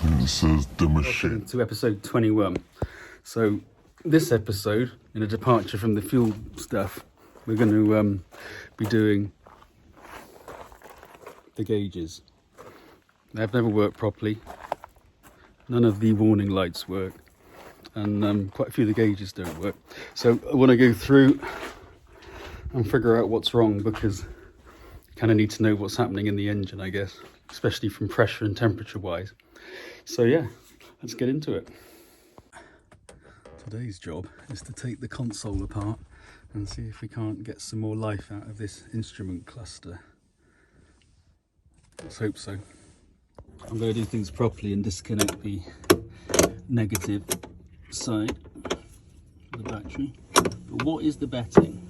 This is the machine. Welcome to episode 21. So this episode, in a departure from the fuel stuff, we're going to be doing the gauges. They've never worked properly. None of the warning lights work, and quite a few of the gauges don't work. So I want to go through and figure out what's wrong, because I kind of need to know what's happening in the engine, I guess, especially from pressure and temperature wise. So yeah, let's get into it. Today's job is to take the console apart and see if we can't get some more life out of this instrument cluster. Let's hope so. I'm going to do things properly and disconnect the negative side of the battery. But what is the betting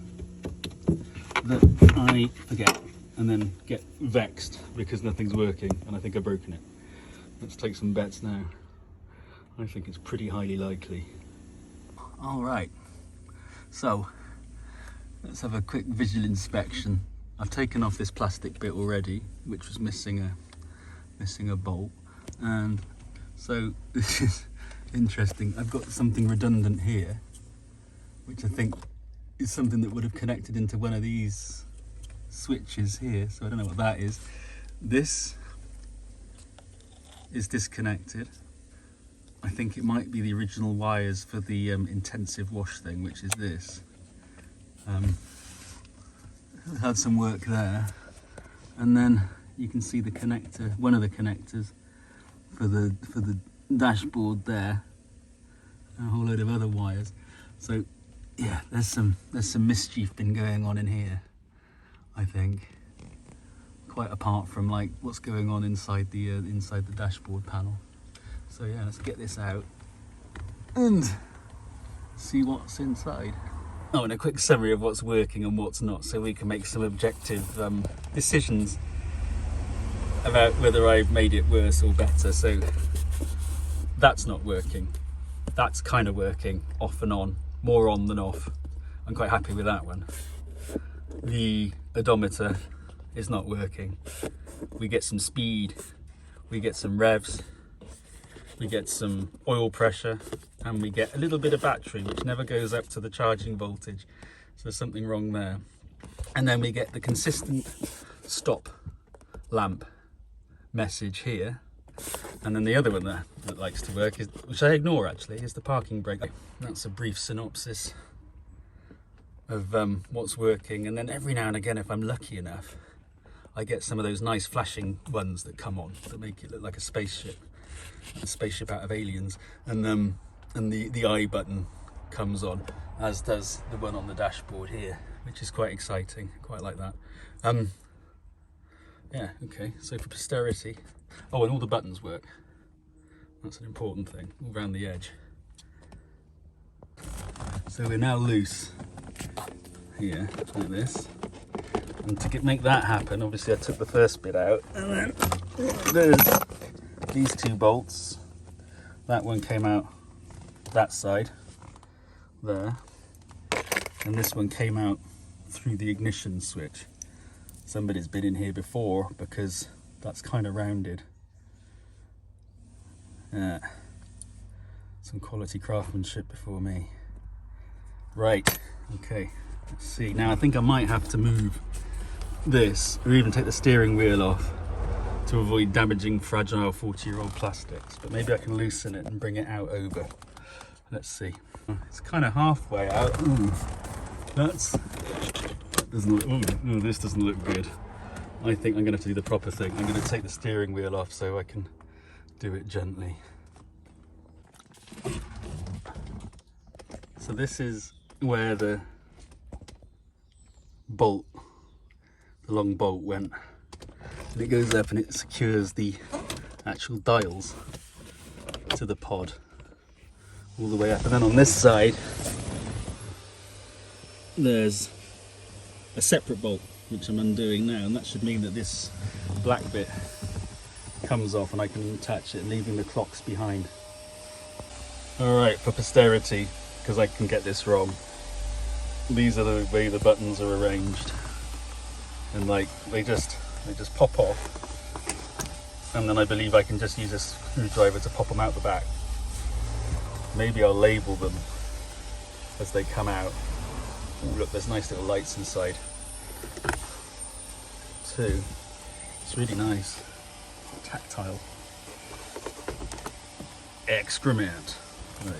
that I forget and then get vexed because nothing's working and I think I've broken it? Let's take some bets now. I think it's pretty highly likely. All right, so let's have a quick visual inspection. I've taken off this plastic bit already, which was missing a bolt, and so this is interesting. I've got something redundant here, which I think is something that would have connected into one of these switches here, so I don't know what that is. This is disconnected. I think it might be the original wires for the intensive wash thing, which is this. Had some work there, and then you can see the connector, one of the connectors for the dashboard there, and a whole load of other wires. So yeah, there's some mischief been going on in here, I think, quite apart from like what's going on inside the dashboard panel. So yeah, let's get this out and see what's inside. Oh, and a quick summary of what's working and what's not, so we can make some objective decisions about whether I've made it worse or better. So that's not working. That's kind of working, off and on, more on than off. I'm quite happy with that one. The odometer is not working. We get some speed, we get some revs, we get some oil pressure, and we get a little bit of battery, which never goes up to the charging voltage. So there's something wrong there. And then we get the consistent stop lamp message here. And then the other one that likes to work, is, which I ignore actually, is the parking brake. That's a brief synopsis of what's working. And then every now and again, if I'm lucky enough, I get some of those nice flashing ones that come on that make it look like a spaceship out of Aliens, and the I button comes on, as does the one on the dashboard here, which is quite exciting. Quite like that. Yeah, okay, so for posterity, oh, and all the buttons work. That's an important thing, all around the edge. So we're now loose here, like this. And to make that happen, obviously I took the first bit out, and then there's these two bolts. That one came out that side there, and this one came out through the ignition switch. Somebody's been in here before, because that's kind of rounded. Yeah, some quality craftsmanship before me. Right, okay, let's see. Now I think I might have to move this, or even take the steering wheel off, to avoid damaging fragile 40-year-old plastics, but maybe I can loosen it and bring it out over. Let's see. It's kind of halfway out. Ooh, this doesn't look good. I think I'm going to have to do the proper thing. I'm going to take the steering wheel off so I can do it gently. So this is where the bolt, the long bolt went. And it goes up and it secures the actual dials to the pod all the way up. And then on this side, there's a separate bolt, which I'm undoing now, and that should mean that this black bit comes off and I can attach it, leaving the clocks behind. All right, for posterity, because I can get this wrong, these are the way the buttons are arranged, and like they just pop off and then I believe I can just use a screwdriver to pop them out the back. Maybe I'll label them as they come out. Ooh, look, there's nice little lights inside too. It's really nice, tactile. Excrement. Right,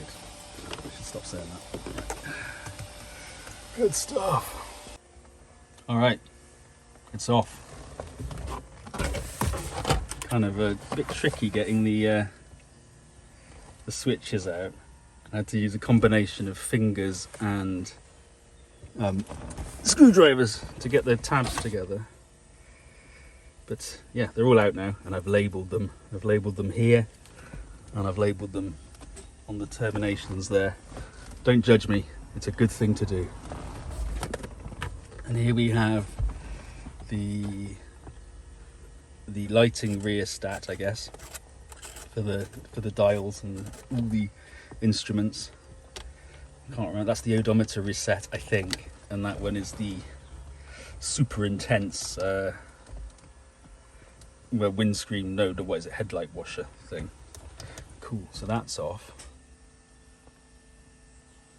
I should stop saying that. Good stuff. All right, it's off. Kind of a bit tricky getting the switches out. I had to use a combination of fingers and screwdrivers to get the tabs together. But yeah, they're all out now, and I've labelled them. I've labelled them here, and I've labelled them on the terminations there. Don't judge me, it's a good thing to do. And here we have the lighting rheostat, I guess, for the dials and all the instruments. Can't remember, that's the odometer reset, I think, and that one is the super intense windscreen, no, what is it, headlight washer thing. Cool, so that's off.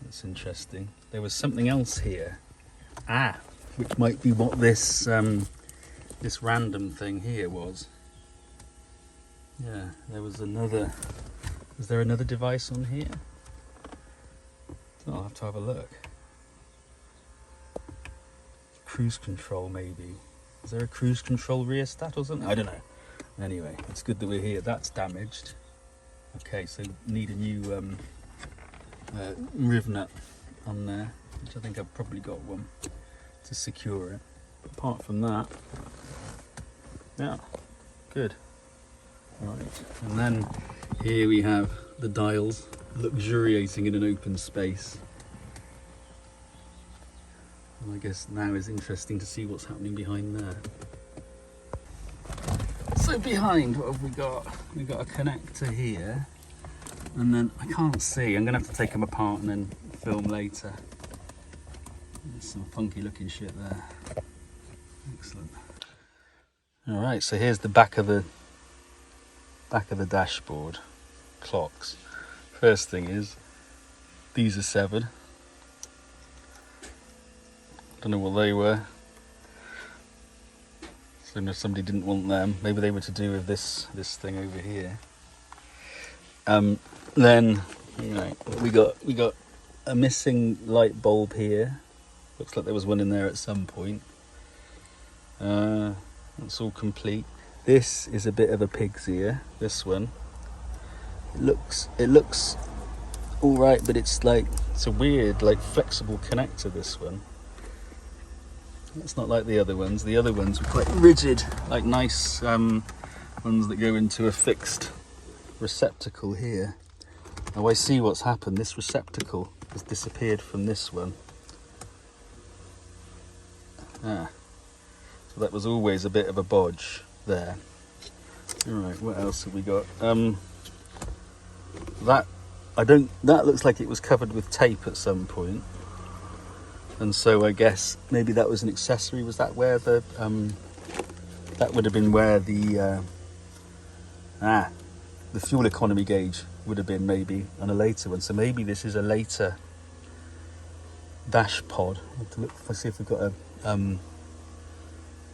That's interesting. There was something else here, which might be what this this random thing here was. Yeah, there was another. Is there another device on here? I'll have to have a look. Cruise control, maybe. Is there a cruise control rheostat or something? I don't know. Anyway, it's good that we're here. That's damaged. Okay, so need a new riv nut on there, which I think I've probably got one to secure it. But apart from that, yeah, good. Right, and then here we have the dials luxuriating in an open space. And I guess now is interesting to see what's happening behind there. So behind, what have we got? We've got a connector here, and then I can't see. I'm gonna have to take them apart and then film later. There's some funky looking shit there. Excellent. All right, so here's the back of the dashboard clocks. First thing is, these are severed. Don't know what they were. So if somebody didn't want them, maybe they were to do with this thing over here. Then, right, we got a missing light bulb here. Looks like there was one in there at some point. That's all complete. This is a bit of a pig's ear. This one. It looks all right, but it's a weird, flexible connector. This one. It's not like the other ones. The other ones were quite rigid, like nice ones that go into a fixed receptacle here. Now I see what's happened. This receptacle has disappeared from this one. So that was always a bit of a bodge there. All right, what else have we got? That looks like it was covered with tape at some point. And so I guess maybe that was an accessory. Was that where that would have been where the fuel economy gauge would have been, maybe on a later one. So maybe this is a later dash pod. I'll have to look, let's see if we've got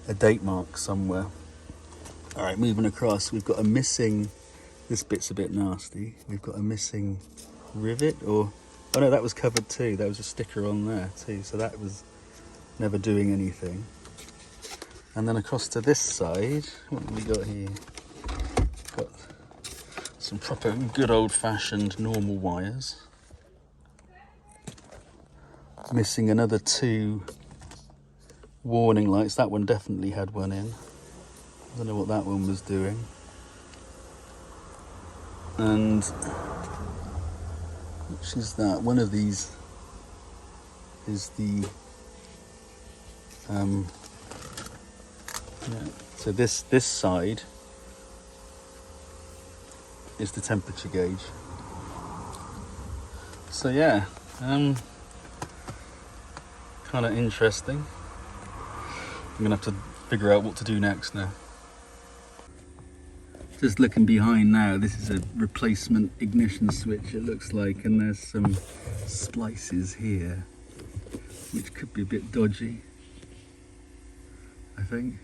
a date mark somewhere. All right, moving across, we've got a missing. This bit's a bit nasty. We've got a missing rivet, or oh no, that was covered too. There was a sticker on there too, so that was never doing anything. And then across to this side, what have we got here? Got some proper good old-fashioned normal wires. Missing another 2 warning lights. That one definitely had one in. I don't know what that one was doing. And which is that? One of these is the so this side is the temperature gauge. So yeah, kind of interesting. I'm gonna have to figure out what to do next now. Just looking behind now, this is a replacement ignition switch, it looks like, and there's some splices here, which could be a bit dodgy, I think.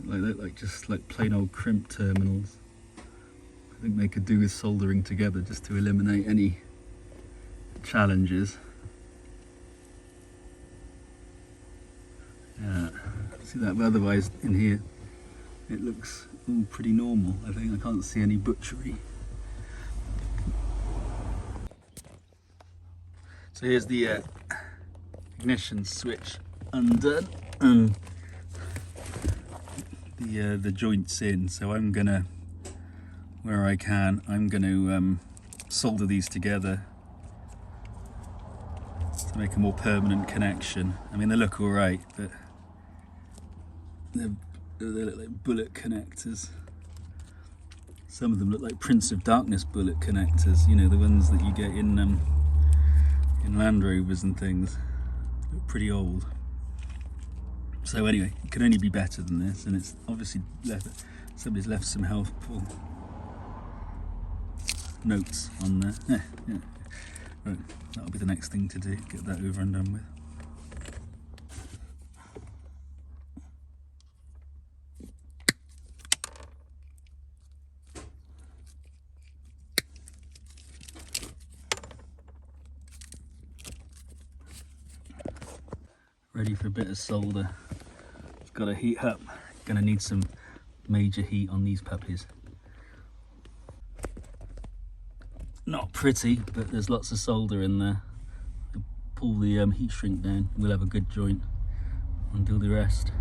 Like just like plain old crimp terminals. I think they could do with soldering together just to eliminate any challenges. Yeah, see that, but otherwise in here it looks all pretty normal. I think I can't see any butchery. So here's the ignition switch undone and the joints in. So I'm gonna, where I can, I'm gonna solder these together to make a more permanent connection. I mean, they look all right, but they look like bullet connectors. Some of them look like Prince of Darkness bullet connectors, you know, the ones that you get in Land Rovers and things. Look pretty old. So anyway, it can only be better than this, and it's obviously somebody's left some helpful notes on there. Yeah. Right, that'll be the next thing to do, get that over and done with. Ready for a bit of solder. It's got to heat up. Gonna need some major heat on these puppies. Not pretty, but there's lots of solder in there. Pull the heat shrink down, we'll have a good joint and do the rest.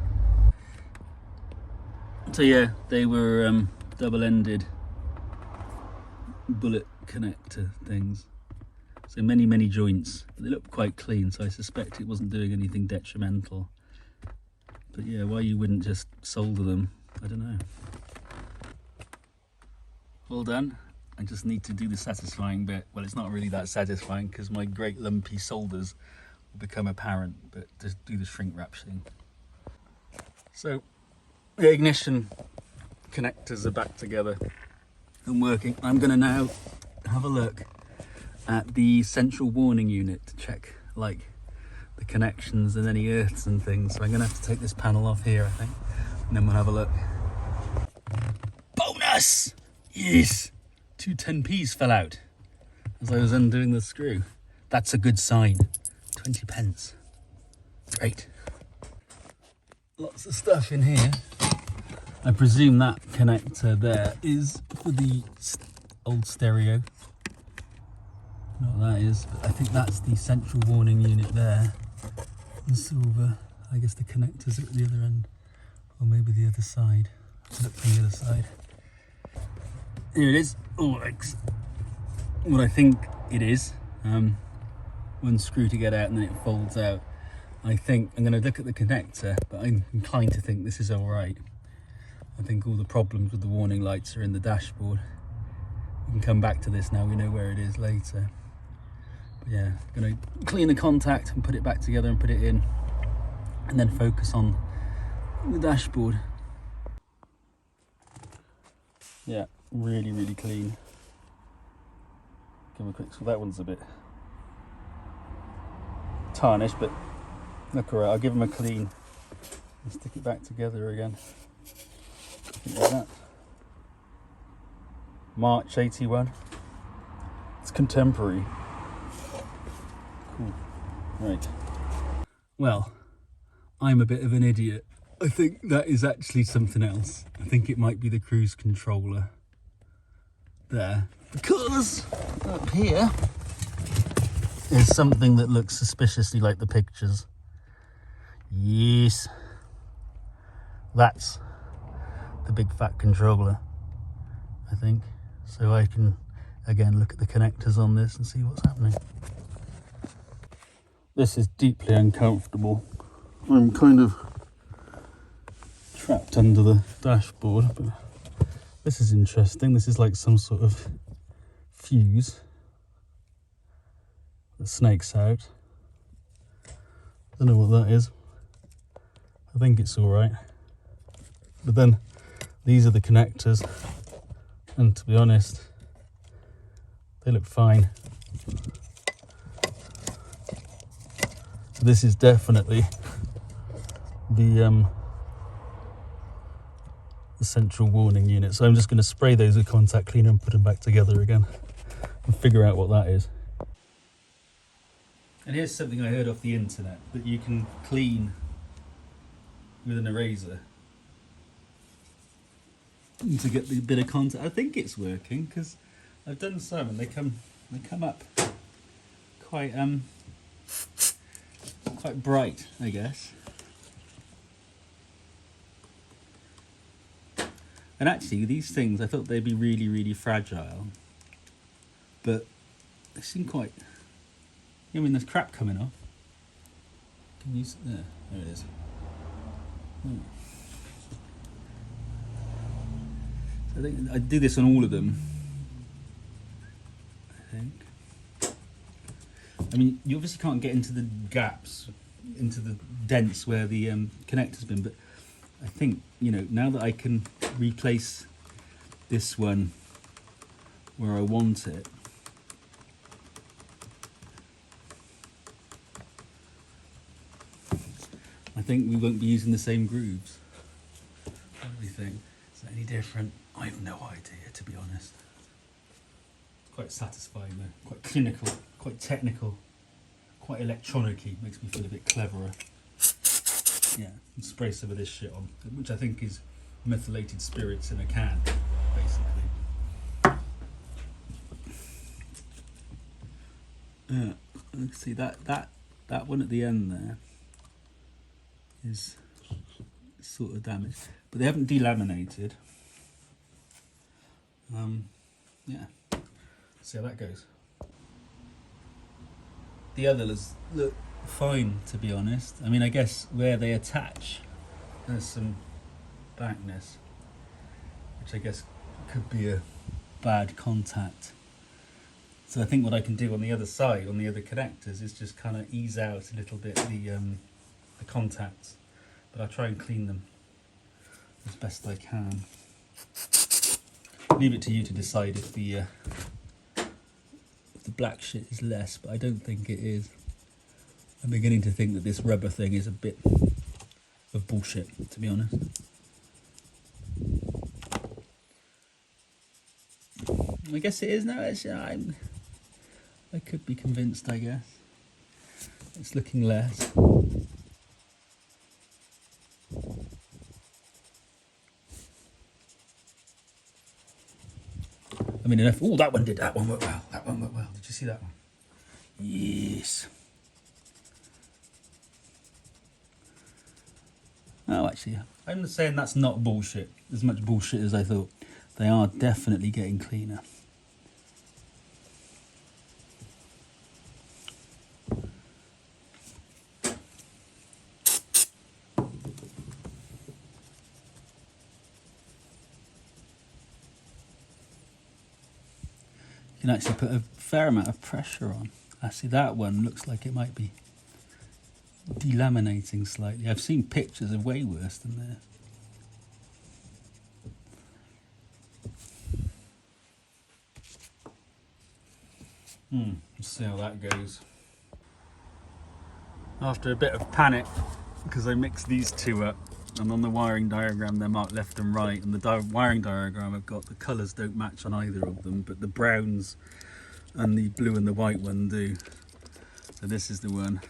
So yeah, they were double-ended bullet connector things. So many joints. They look quite clean, so I suspect it wasn't doing anything detrimental. But yeah, why you wouldn't just solder them, I don't know. All done. I just need to do the satisfying bit. Well, it's not really that satisfying because my great lumpy solders will become apparent, but just do the shrink wrap thing. So the ignition connectors are back together and working. I'm gonna now have a look at the central warning unit to check like the connections and any earths and things. So I'm gonna have to take this panel off here, I think, and then we'll have a look. Bonus! Yes! 2 10p's fell out as I was undoing the screw. That's a good sign. 20 pence. Great. Lots of stuff in here. I presume that connector there is for the old stereo. I don't know what that is, but I think that's the central warning unit there. In silver. I guess the connectors are at the other end. Or maybe the other side. Look from the other side. Here it is. Oh, it's what I think it is. One screw to get out and then it folds out. I think I'm going to look at the connector, but I'm inclined to think this is all right. I think all the problems with the warning lights are in the dashboard. We can come back to this now, we know where it is later. But yeah, I'm going to clean the contact and put it back together and put it in, and then focus on the dashboard. Yeah, really clean. Give them a quick, so that one's a bit tarnished, but look alright. I'll give them a clean and stick it back together again. Like that. March 81. It's contemporary. Cool. Right. Well, I'm a bit of an idiot. I think that is actually something else. I think it might be the cruise controller there, because up here is something that looks suspiciously like the pictures. Yes, that's the big fat controller, I think. So I can again look at the connectors on this and see what's happening. This is deeply uncomfortable. I'm kind of trapped under the dashboard, but this is interesting. This is like some sort of fuse that snakes out. Don't know what that is. I think it's all right. But then These are the connectors, and to be honest, they look fine. This is definitely the central warning unit. So I'm just going to spray those with contact cleaner and put them back together again and figure out what that is. And here's something I heard off the internet, that you can clean with an eraser to get the bit of contact. I think it's working because I've done some and they come up quite quite bright, I guess. And actually, these things, I thought they'd be really, really fragile, but they seem quite. I mean, there's crap coming off. Can you? There it is. I think I do this on all of them. I think. I mean, you obviously can't get into the gaps, into the dents where the connector's been, but I think, you know, now that I can replace this one where I want it, I think we won't be using the same grooves. What do we think? Is that any different? I have no idea, to be honest. It's quite satisfying though, quite clinical, quite technical, quite electronic-y, makes me feel a bit cleverer. Yeah, and spray some of this shit on, which I think is methylated spirits in a can, basically. Let's see, that one at the end there is sort of damaged, but they haven't delaminated. Yeah, see how that goes. The others look fine, to be honest. I mean, I guess where they attach, there's some blackness, which I guess could be a bad contact. So I think what I can do on the other side, on the other connectors, is just kind of ease out a little bit the contacts, but I'll try and clean them as best I can. Leave it to you to decide if the black shit is less, but I don't think it is. I'm beginning to think that this rubber thing is a bit of bullshit, to be honest. I guess it is now. Actually, I could be convinced, I guess. It's looking less. I mean, enough. Oh, that one worked well. That one worked well. Did you see that one? Yes. Oh, actually, I'm saying that's not bullshit. As much bullshit as I thought. They are definitely getting cleaner. You can actually put a fair amount of pressure on. Actually, that one looks like it might be delaminating slightly. I've seen pictures of way worse than this. Let's see how that goes. After a bit of panic, because I mixed these two up, and on the wiring diagram they're marked left and right, and the wiring diagram I've got, the colours don't match on either of them, but the browns and the blue and the white one do. So this is the one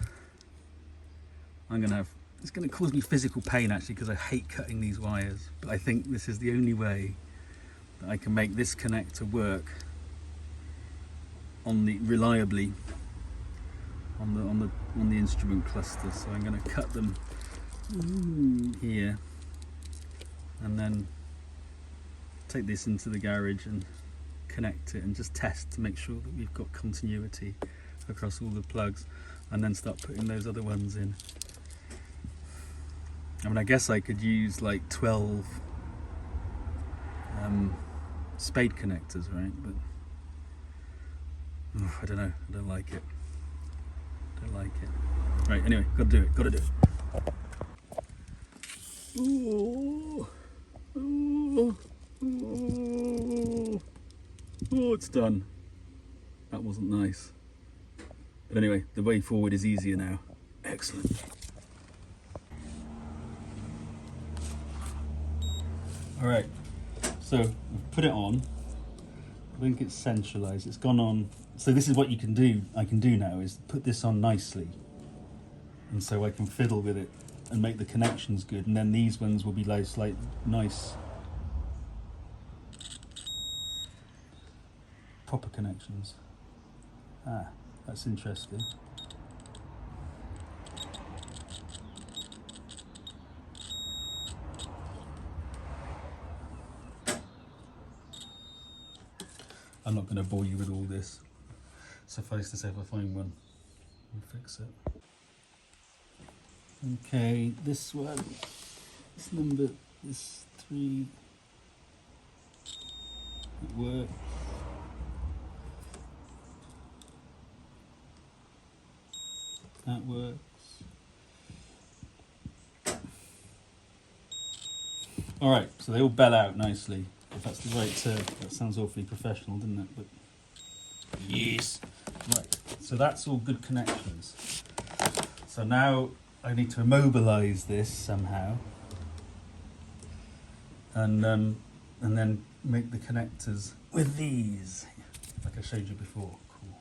I'm gonna have. It's gonna cause me physical pain actually, because I hate cutting these wires, but I think this is the only way that I can make this connector work on the reliably on the instrument cluster. So I'm going to cut them here and then take this into the garage and connect it and just test to make sure that we've got continuity across all the plugs, and then start putting those other ones in. I mean, I guess I could use like 12 spade connectors, right? But I don't know, I don't like it. Right, anyway, gotta do it. Ooh. Oh, it's done. That wasn't nice. But anyway, the way forward is easier now. Excellent. All right, so we've put it on. I think it's centralized. It's gone on. So this is what you can do. I can do now is put this on nicely, and so I can fiddle with it and make the connections good. And then these ones will be like nice, proper connections. Ah, that's interesting. I'm not going to bore you with all this. Suffice to say, if I find one, I'll fix it. Okay, this one, this number, this 3, it works. That works. All right, so they all bell out nicely. If that's the right term, that sounds awfully professional, doesn't it? But yes. Right, so that's all good connections. So now I need to immobilize this somehow, and then make the connectors with these, like I showed you before. Cool.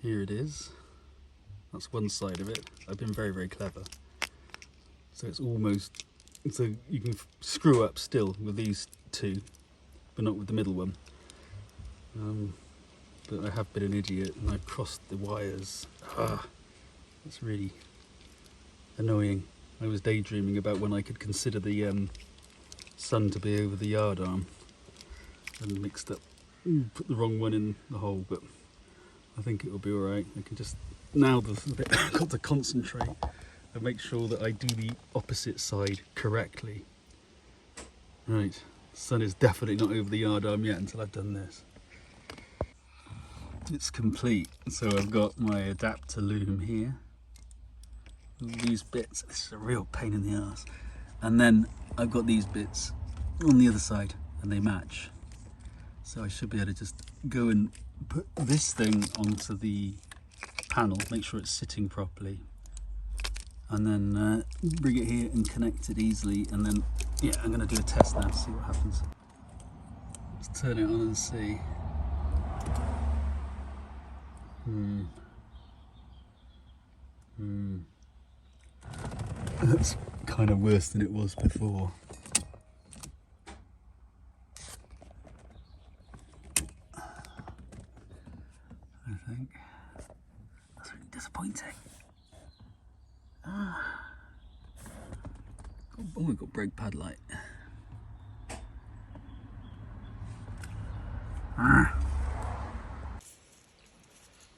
Here it is. That's one side of it. I've been very, very clever. So it's almost, so you can screw up still with these two, but not with the middle one. But I have been an idiot and I've crossed the wires. That's really annoying. I was daydreaming about when I could consider the sun to be over the yard arm and mixed up, put the wrong one in the hole, but I think it will be alright. I can just, now I've got to concentrate and make sure that I do the opposite side correctly. Right, the sun is definitely not over the yard arm yet until I've done this. It's complete. So I've got my adapter loom here. All these bits, this is a real pain in the ass. And then I've got these bits on the other side and they match. So I should be able to just go and put this thing onto the panel, make sure it's sitting properly, and then bring it here and connect it easily. And then, yeah, I'm going to do a test now to see what happens. Let's turn it on and see. That's kind of worse than it was before. I think that's really disappointing. Oh, we've got brake pad light.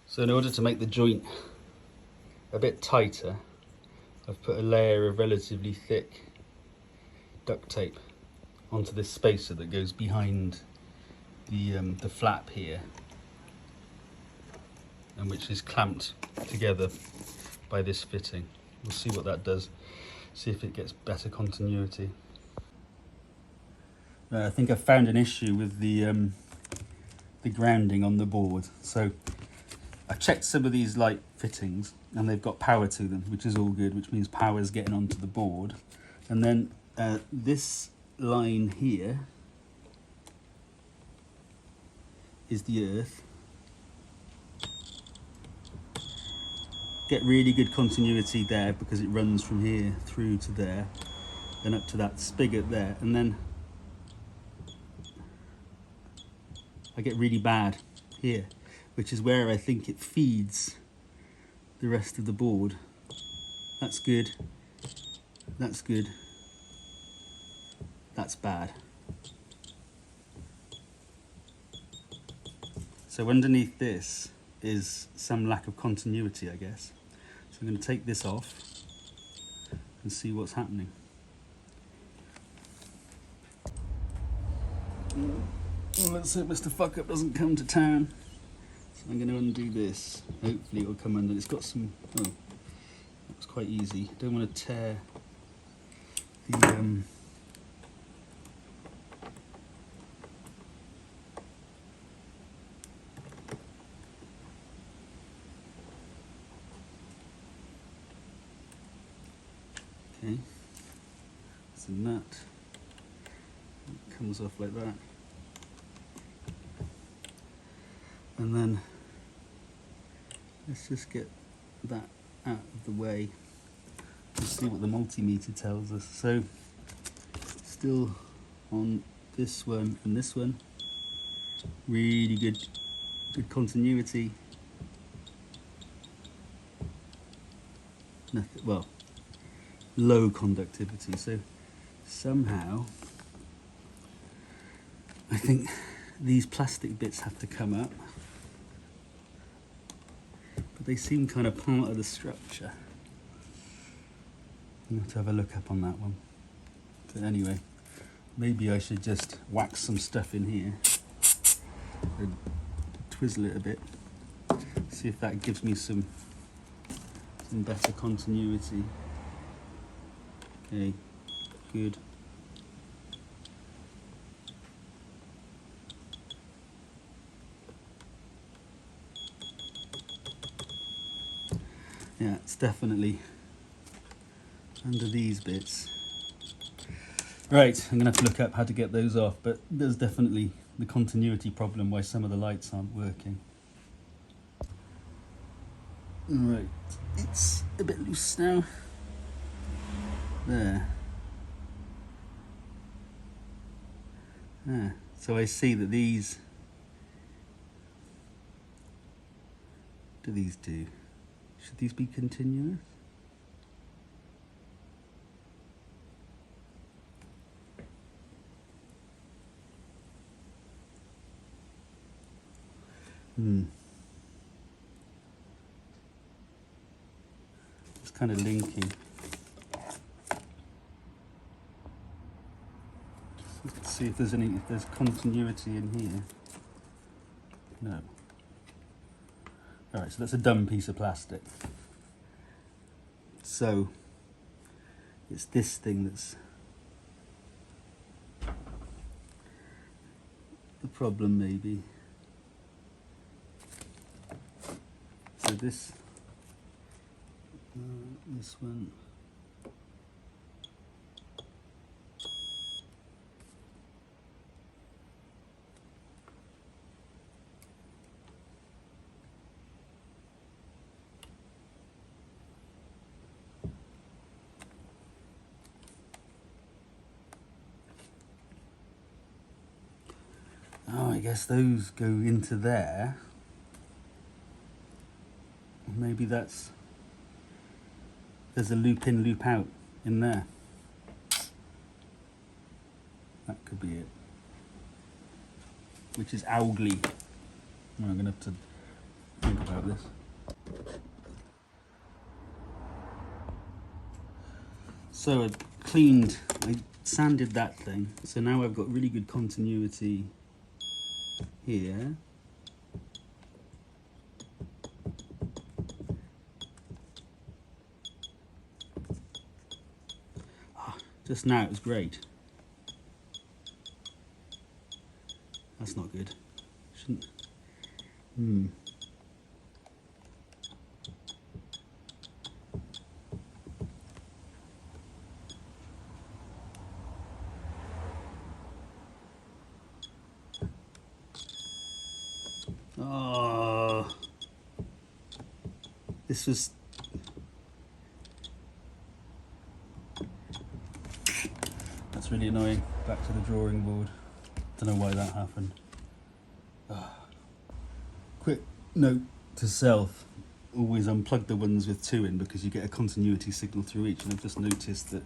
So in order to make the joint a bit tighter, I've put a layer of relatively thick duct tape onto this spacer that goes behind the flap here, and which is clamped together by this fitting. We'll see what that does, see if it gets better continuity. I think I've found an issue with the grounding on the board. So I checked some of these light fittings and they've got power to them, which is all good, which means power is getting onto the board. And then this line here is the earth. Get really good continuity there because it runs from here through to there, then up to that spigot there, and then I get really bad here, which is where I think it feeds the rest of the board. That's good, that's good, that's bad. So underneath this is some lack of continuity, I guess. So I'm going to take this off and see what's happening. Let's hope Mr. Fuck Up doesn't come to town. So I'm going to undo this. Hopefully it'll come under. It's got some... Oh, that was quite easy. Don't want to tear the... Okay, it's a nut. It comes off like that. And then let's just get that out of the way and see what the multimeter tells us. So still on this one and this one, really good continuity. Nothing, well, low conductivity. So somehow I think these plastic bits have to come up, but they seem kind of part of the structure. I'm going to have a look up on that one. But anyway, maybe I should just wax some stuff in here and twizzle it a bit, see if that gives me some better continuity. Okay, good. Yeah, it's definitely under these bits. Right, I'm gonna have to look up how to get those off, but there's definitely the continuity problem why some of the lights aren't working. Right, it's a bit loose now. There. Ah, so I see that these... What do these do? Should these be continuous? It's kind of linking. Let's see if there's continuity in here. No. Alright, so that's a dumb piece of plastic. So it's this thing that's the problem, maybe. So this one. Oh, I guess those go into there. Maybe there's a loop in, loop out in there. That could be it. Which is ugly. I'm gonna have to think about this. So I sanded that thing. So now I've got really good continuity here. Just now it was great. That's not good. Shouldn't. Oh, this was... That's really annoying. Back to the drawing board. Don't know why that happened. Quick note to self, always unplug the ones with 2 in because you get a continuity signal through each, and I've just noticed that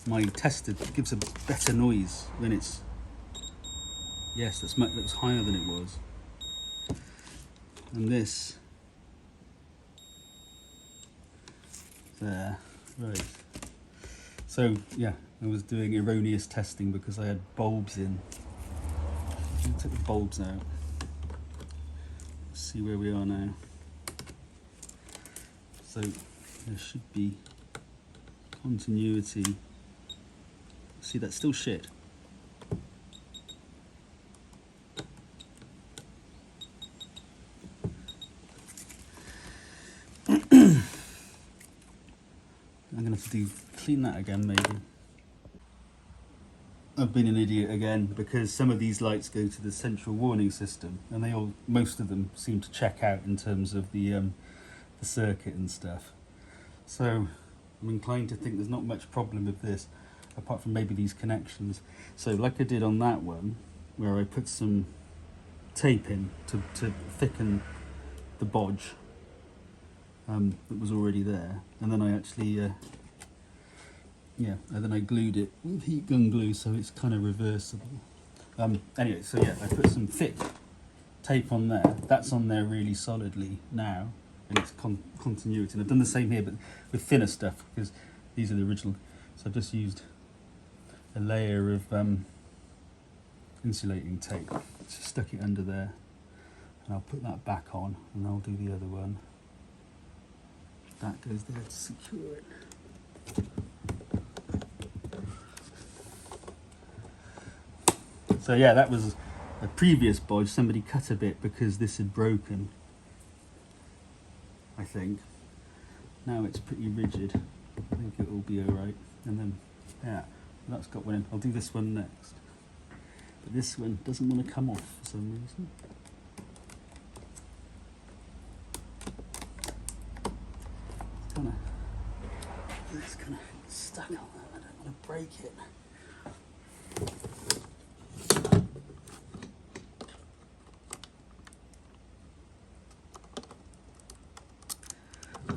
my tester gives a better noise when it's... Yes, that was higher than it was. And this... There, right. So, yeah, I was doing erroneous testing because I had bulbs in. I'm going to take the bulbs out. See where we are now. So there should be continuity. See, that's still shit. I'm gonna have to clean that again maybe. I've been an idiot again because some of these lights go to the central warning system, and most of them seem to check out in terms of the circuit and stuff. So I'm inclined to think there's not much problem with this, apart from maybe these connections. So like I did on that one, where I put some tape in to thicken the bodge that was already there, and then I actually and then I glued it with heat gun glue, so it's kind of reversible. Anyway, so yeah, I put some thick tape on there. That's on there really solidly now, and it's continuity. And I've done the same here, but with thinner stuff, because these are the original. So I've just used a layer of insulating tape. Just stuck it under there, and I'll put that back on, and I'll do the other one. That goes there to secure it. So yeah, that was a previous bodge. Somebody cut a bit because this had broken, I think. Now it's pretty rigid. I think it will be alright. And then, yeah, that's got one in. I'll do this one next. But this one doesn't want to come off for some reason. It's kind of stuck on there. I don't want to break it.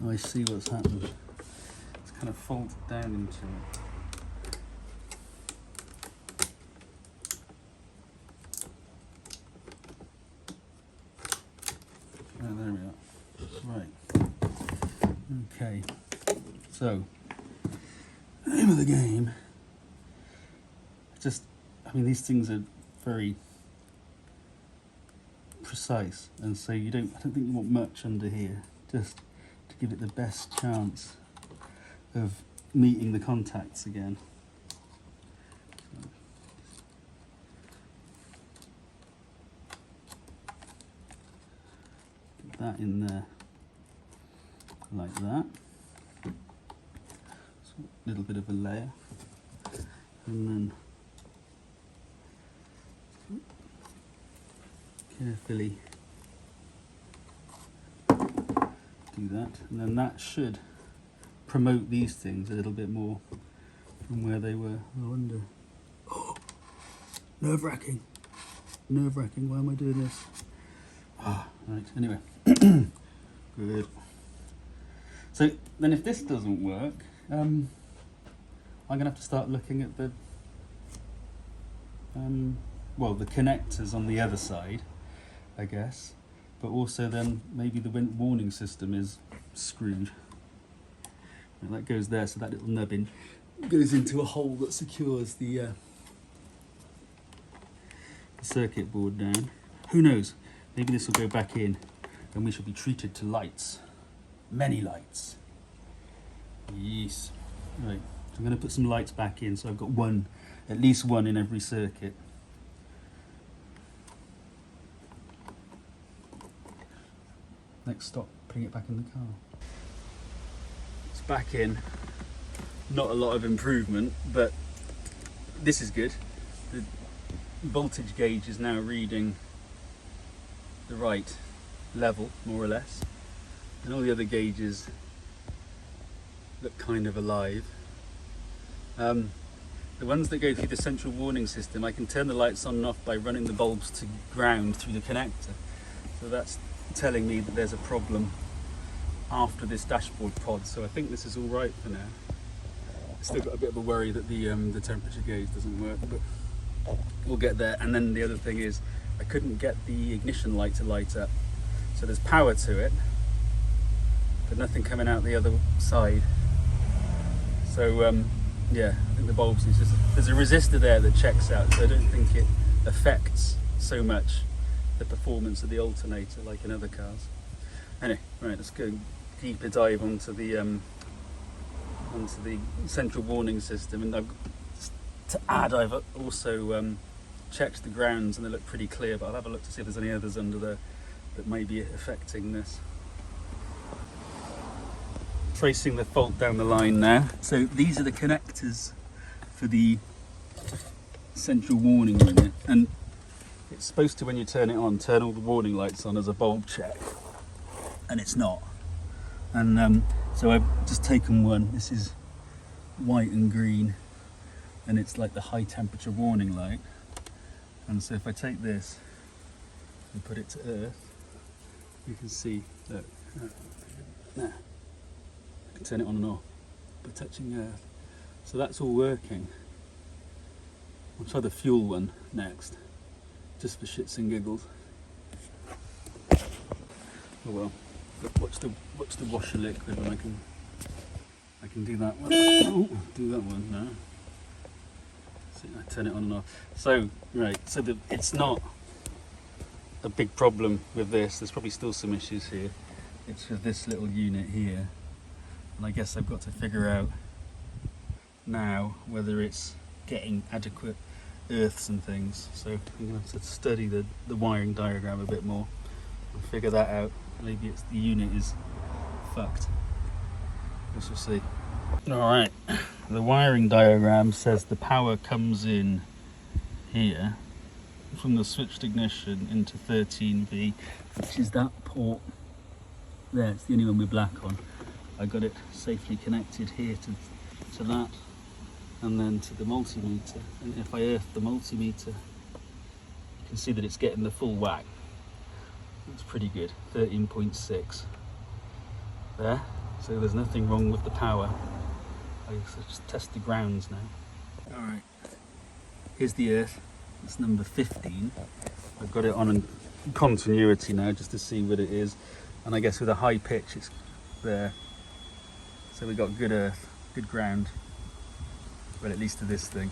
I see what's happened. It's kind of folded down into it. Oh, there we are. Right. Okay. So, the name of the game. I mean, these things are very precise, and so I don't think you want much under here. Just to give it the best chance of meeting the contacts again. Get that in there like that. So a little bit of a layer, and then carefully do that, and then that should promote these things a little bit more from where they were. I wonder. Oh, nerve-wracking. Nerve-wracking. Why am I doing this? Ah, right. Anyway, good. So then, if this doesn't work, I'm gonna have to start looking at the the connectors on the other side, I guess. But also then maybe the warning system is screwed. And that goes there, so that little nubbin goes into a hole that secures the circuit board down. Who knows? Maybe this will go back in and we shall be treated to lights. Many lights. Yes. Right, so I'm going to put some lights back in, so I've got at least one in every circuit. Next stop, putting it back in the car. It's back in. Not a lot of improvement, but this is good. The voltage gauge is now reading the right level, more or less, and all the other gauges look kind of alive. The ones that go through the central warning system, I can turn the lights on and off by running the bulbs to ground through the connector. So that's telling me that there's a problem after this dashboard pod. So I think this is all right for now. Still got a bit of a worry that the temperature gauge doesn't work, but we'll get there. And then the other thing is, I couldn't get the ignition light to light up. So there's power to it, but nothing coming out the other side. So yeah, I think the bulbs, there's a resistor there that checks out, so I don't think it affects so much the performance of the alternator like in other cars. Anyway, right, let's go deeper dive onto the central warning system. And I've also checked the grounds and they look pretty clear, but I'll have a look to see if there's any others under there that may be affecting this. Tracing the fault down the line now. So these are the connectors for the central warning unit, and it's supposed to, when you turn it on, turn all the warning lights on as a bulb check, and it's not. And so I've just taken one. This is white and green, and it's like the high temperature warning light. And so if I take this and put it to earth, you can see that there, I can turn it on and off by touching earth. So that's all working. I'll try the fuel one next, just for shits and giggles. Oh well, watch the washer liquid, and I can do that one. Oh, do that one now. See, I turn it on and off. So right, so it's not a big problem with this. There's probably still some issues here. It's with this little unit here. And I guess I've got to figure out now whether it's getting adequate earths and things. So I'm going to have to study the wiring diagram a bit more and figure that out. Maybe it's the unit is fucked. We shall see. Alright, the wiring diagram says the power comes in here from the switched ignition into 13V, which is that port there. It's the only one with black on. I got it safely connected here to that, and then to the multimeter. And if I earth the multimeter, you can see that it's getting the full whack. It's pretty good, 13.6 there. So there's nothing wrong with the power. I just test the grounds now. All right, here's the earth. It's number 15. I've got it on in continuity now just to see what it is, and I guess with a high pitch it's there. So we got good earth, good ground. Well, at least to this thing.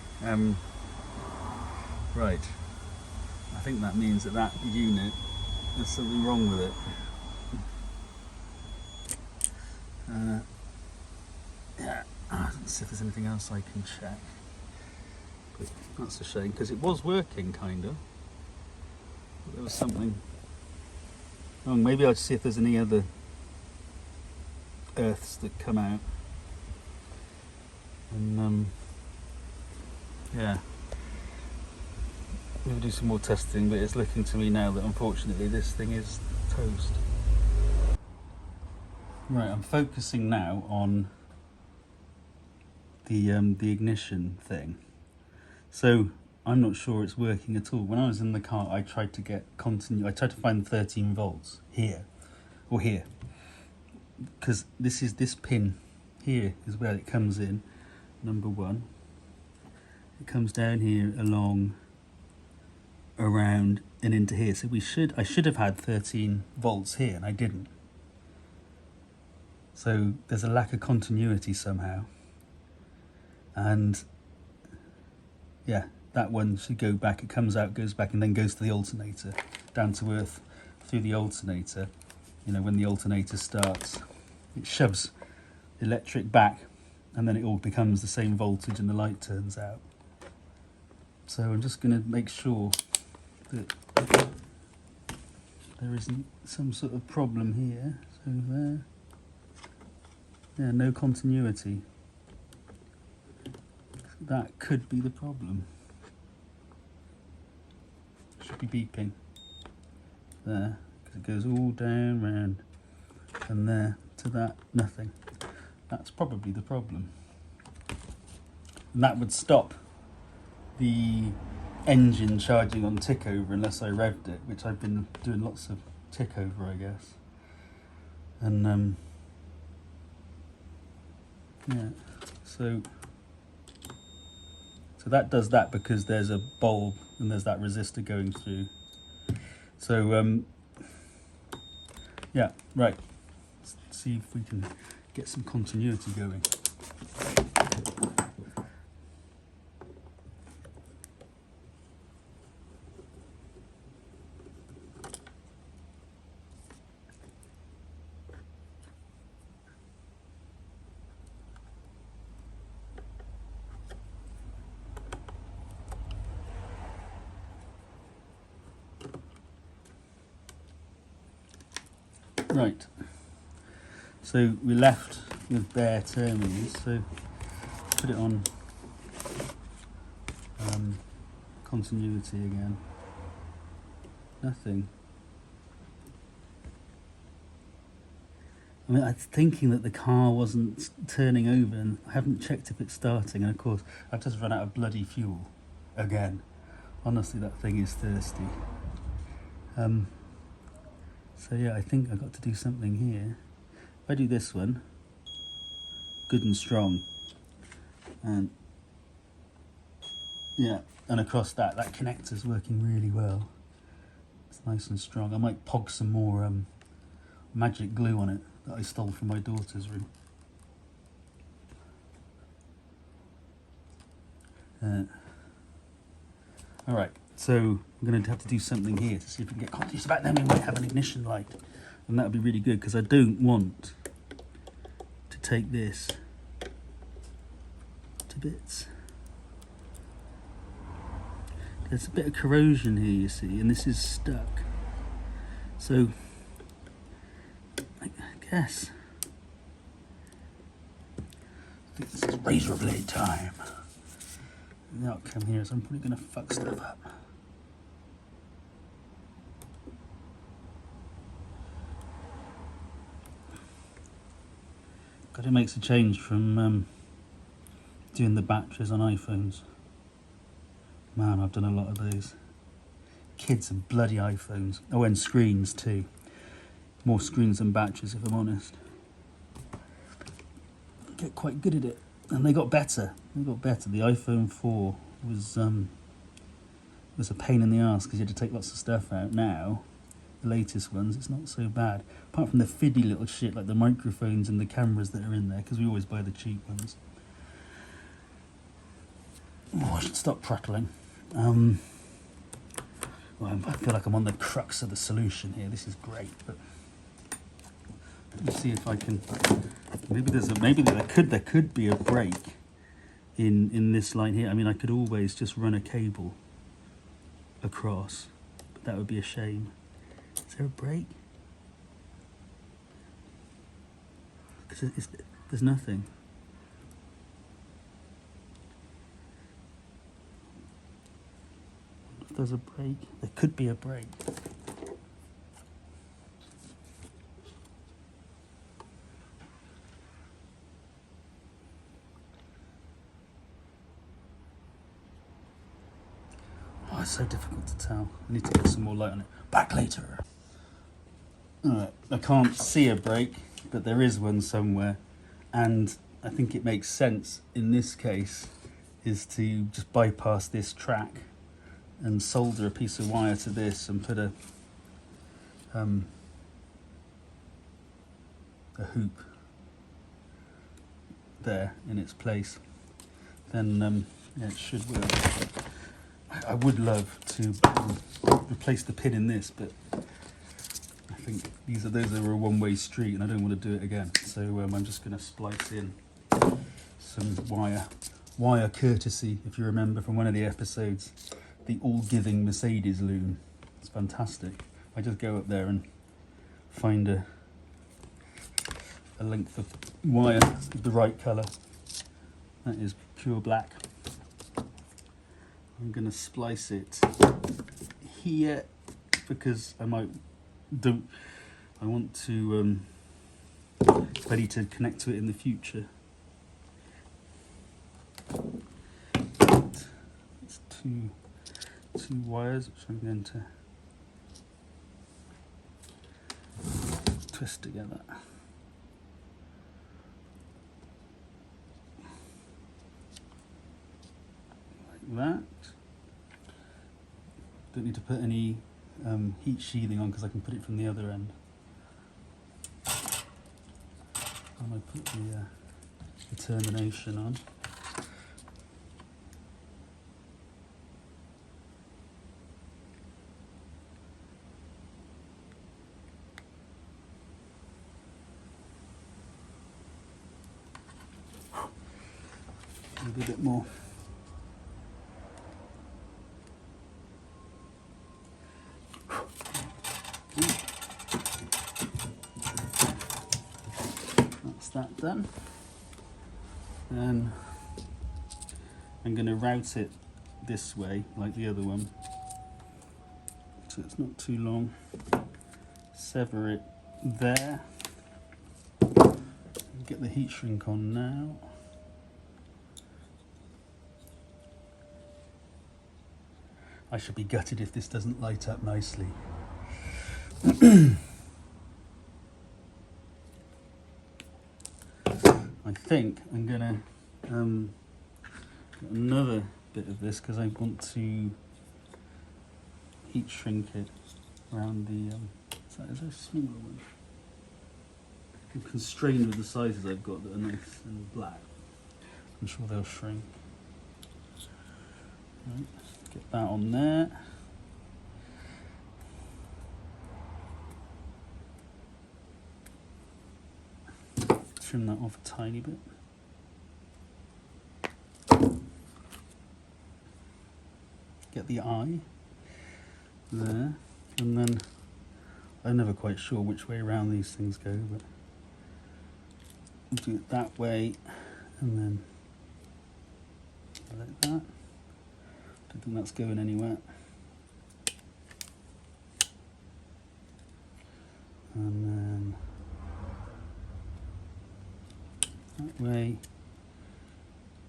Right. I think that means that unit, there's something wrong with it. Yeah. Let's see if there's anything else I can check. But that's a shame, because it was working, kind of. But there was something wrong. Maybe I'll see if there's any other earths that come out. And yeah, we'll do some more testing, but it's looking to me now that unfortunately this thing is toast. Right, I'm focusing now on the ignition thing. So I'm not sure it's working at all. When I was in the car, I tried to get I tried to find 13 volts here, or here, because this pin here is where it comes in, number 1. It comes down here along, around and into here. So I should have had 13 volts here, and I didn't. So there's a lack of continuity somehow. And yeah, that one should go back. It comes out, goes back, and then goes to the alternator, down to earth through the alternator. You know, when the alternator starts, it shoves the electric back, and then it all becomes the same voltage and the light turns out. So I'm just going to make sure that there isn't some sort of problem here. So there, yeah, no continuity. That could be the problem. Should be beeping there, because it goes all down round and there to that, nothing. That's probably the problem. And that would stop the engine charging on tick over unless I revved it, which I've been doing lots of tick over, I guess. And yeah, so that does that because there's a bulb and there's that resistor going through. So yeah, right, let's see if we can get some continuity going. Right, so we left with bare terminals, so put it on continuity again. Nothing. I mean, I was thinking that the car wasn't turning over and I haven't checked if it's starting, and of course I've just run out of bloody fuel again. Honestly, that thing is thirsty. So yeah, I think I've got to do something here. If I do this one, good and strong, and yeah, and across that connector's working really well. It's nice and strong. I might pog some more magic glue on it that I stole from my daughter's room. All right. So I'm going to have to do something here to see if we can get confused about them. We might have an ignition light, and that would be really good because I don't want to take this to bits. There's a bit of corrosion here, you see, and this is stuck. So I guess I think this is razor blade time. The outcome here is I'm probably going to fuck stuff up. God, it makes a change from doing the batteries on iPhones. Man, I've done a lot of those. Kids and bloody iPhones. Oh, and screens too. More screens than batteries, if I'm honest. Get quite good at it. And they got better. The iPhone 4 was a pain in the arse because you had to take lots of stuff out. Now, the latest ones, it's not so bad. Apart from the fiddy little shit like the microphones and the cameras that are in there, because we always buy the cheap ones. Oh, I should stop prattling. Well, I feel like I'm on the crux of the solution here. This is great, but let me see if I can. Maybe there could be a break in this line here. I mean, I could always just run a cable across, but that would be a shame. Is there a break? Because there's nothing. If there's a break, there could be a break. Oh, it's so difficult to tell. I need to get some more light on it. Back later. Alright, I can't see a break, but there is one somewhere, and I think it makes sense in this case is to just bypass this track and solder a piece of wire to this and put a hoop there in its place. Then yeah, it should work. I would love to replace the pin in this, but I think those are a one-way street and I don't want to do it again. So I'm just going to splice in some wire courtesy, if you remember from one of the episodes, the all-giving Mercedes loom. It's fantastic. I just go up there and find a length of wire of the right colour. That is pure black. I'm going to splice it here because I might I want to ready to connect to it in the future. It's two wires which I'm going to twist together. Like that. Don't need to put any heat sheathing on because I can put it from the other end. And I put the termination on. Maybe a bit more. That's that done. Then I'm going to route it this way like the other one, so it's not too long. Sever it there. Get the heat shrink on now. I should be gutted if this doesn't light up nicely. I think I'm gonna get another bit of this because I want to heat shrink it around the. Is there a smaller one? I'm constrained with the sizes I've got that are nice and black. I'm sure they'll shrink. Right, get that on there. Trim that off a tiny bit. Get the eye there, and then I'm never quite sure which way around these things go, but we'll do it that way, and then like that. Don't think that's going anywhere. And then that way,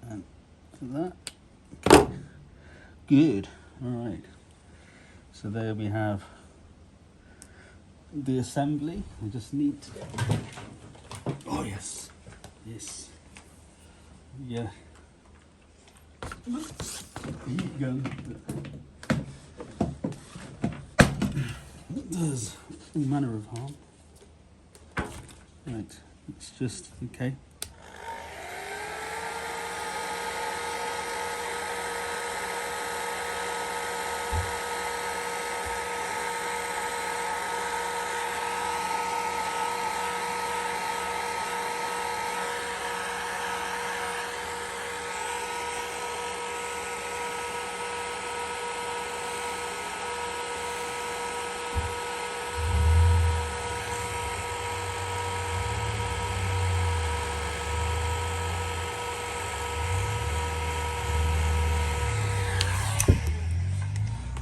and that. Okay. Good. All right. So there we have the assembly. I just need to. Oh yes, yes, yeah. Heat gun. It does all manner of harm. Right. It's just okay.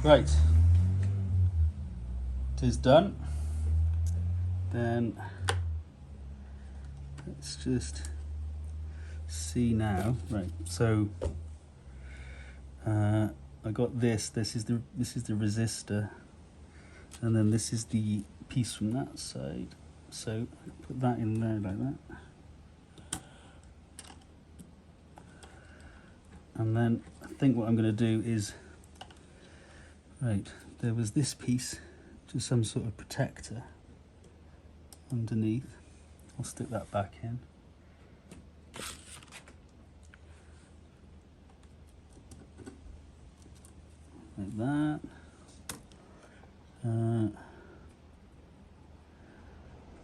Right, it is done. Then let's just see now. Right, so I got this. This is the resistor, and then this is the piece from that side. So I put that in there like that, and then I think what I'm going to do is. Right, there was this piece, just some sort of protector underneath. I'll stick that back in. Like that.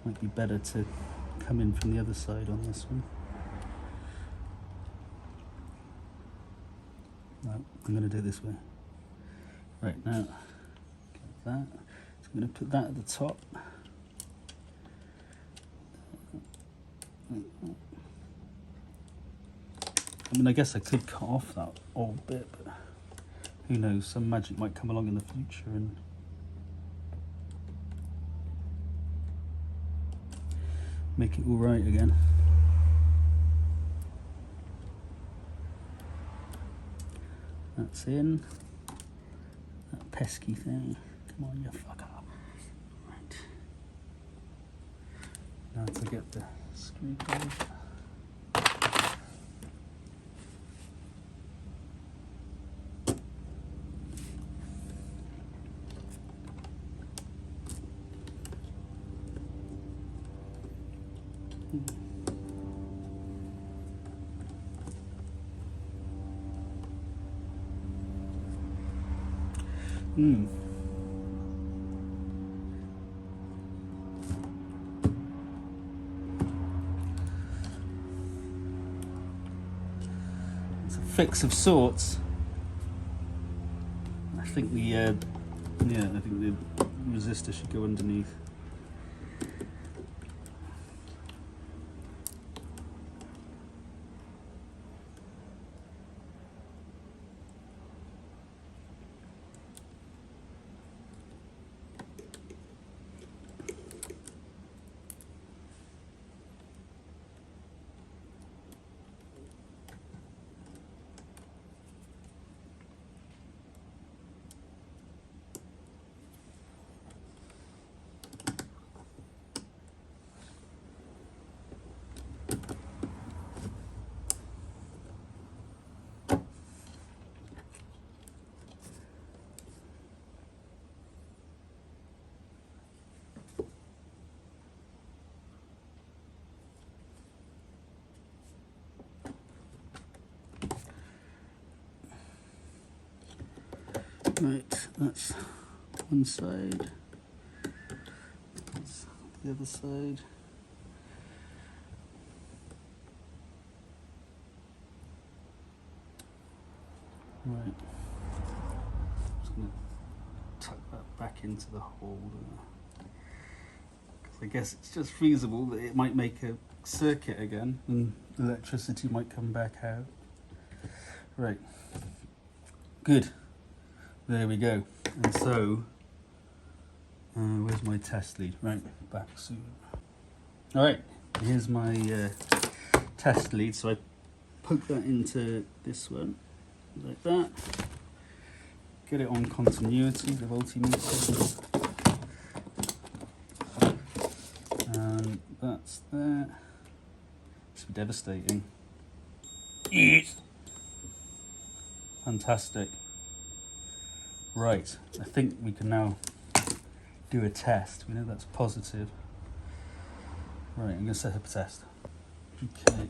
Might be better to come in from the other side on this one. No, I'm going to do it this way. Right, now, get that. So I'm going to put that at the top. I mean, I guess I could cut off that old bit, but who knows, some magic might come along in the future and make it all right again. That's in. That pesky thing. Come on, you fucker. Right. Now to get the screw closed. It's a fix of sorts. I think the I think the resistor should go underneath. Right, that's one side, that's the other side. Right, just going to tuck that back into the hole there. Because I guess it's just feasible that it might make a circuit again and electricity might come back out. Right, good. There we go. And so, where's my test lead? Right, back soon. All right, here's my test lead. So I poke that into this one, like that. Get it on continuity, the voltmeter. And that's there. This will be devastating. Fantastic. Right, I think we can now do a test. We know that's positive. Right, I'm going to set up a test. Okay.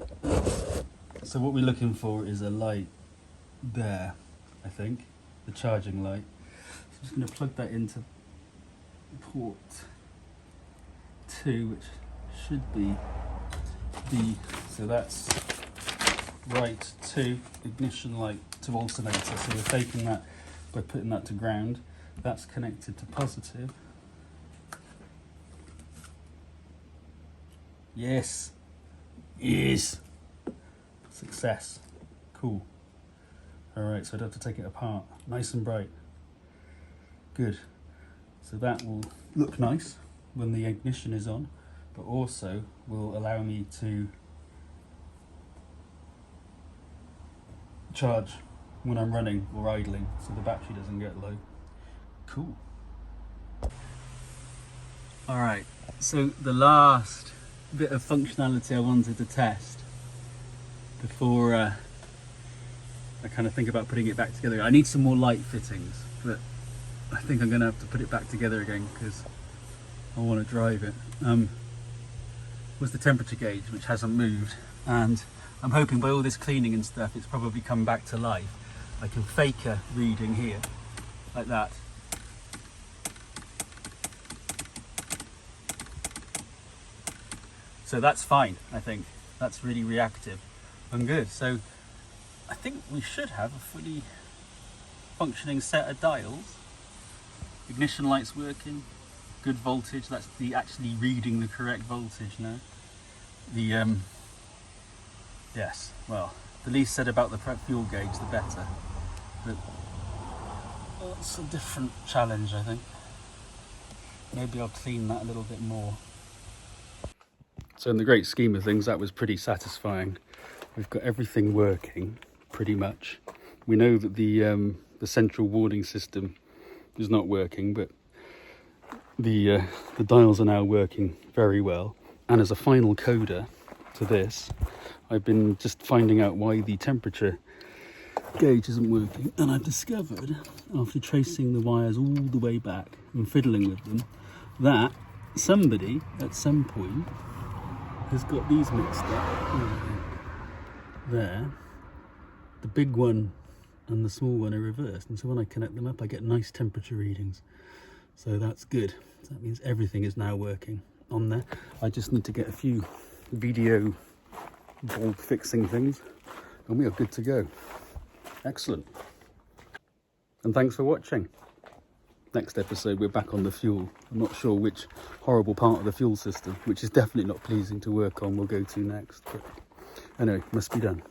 So what we're looking for is a light there, I think, the charging light. So I'm just going to plug that into port 2, which should be the, so that's right 2, ignition light to alternator. So we're taking that by putting that to ground. That's connected to positive. Yes. Yes. Success. Cool. Alright, so I'd have to take it apart. Nice and bright. Good. So that will look nice when the ignition is on, but also will allow me to charge when I'm running or idling, so the battery doesn't get low. Cool. Alright, so the last bit of functionality I wanted to test before I kind of think about putting it back together. I need some more light fittings, but I think I'm going to have to put it back together again because I want to drive it. Was the temperature gauge, which hasn't moved, and I'm hoping by all this cleaning and stuff it's probably come back to life. I can fake a reading here, like that. So that's fine, I think. That's really reactive and good. So I think we should have a fully functioning set of dials. Ignition lights working, good voltage, that's the actually reading the correct voltage now. The, yes, well, the least said about the fuel gauge, the better. But it's a different challenge, I think. Maybe I'll clean that a little bit more. So in the great scheme of things, that was pretty satisfying. We've got everything working, pretty much. We know that the central warding system is not working, but the dials are now working very well. And as a final coda to this, I've been just finding out why the temperature gauge isn't working, and I've discovered, after tracing the wires all the way back and fiddling with them, that somebody at some point has got these mixed up. There, the big one and the small one are reversed, and so when I connect them up I get nice temperature readings, so that's good. So that means everything is now working on there. I just need to get a few video bulb fixing things and we are good to go. Excellent. And thanks for watching. Next episode we're back on the fuel. I'm not sure which horrible part of the fuel system, which is definitely not pleasing to work on, we'll go to next, but anyway, must be done.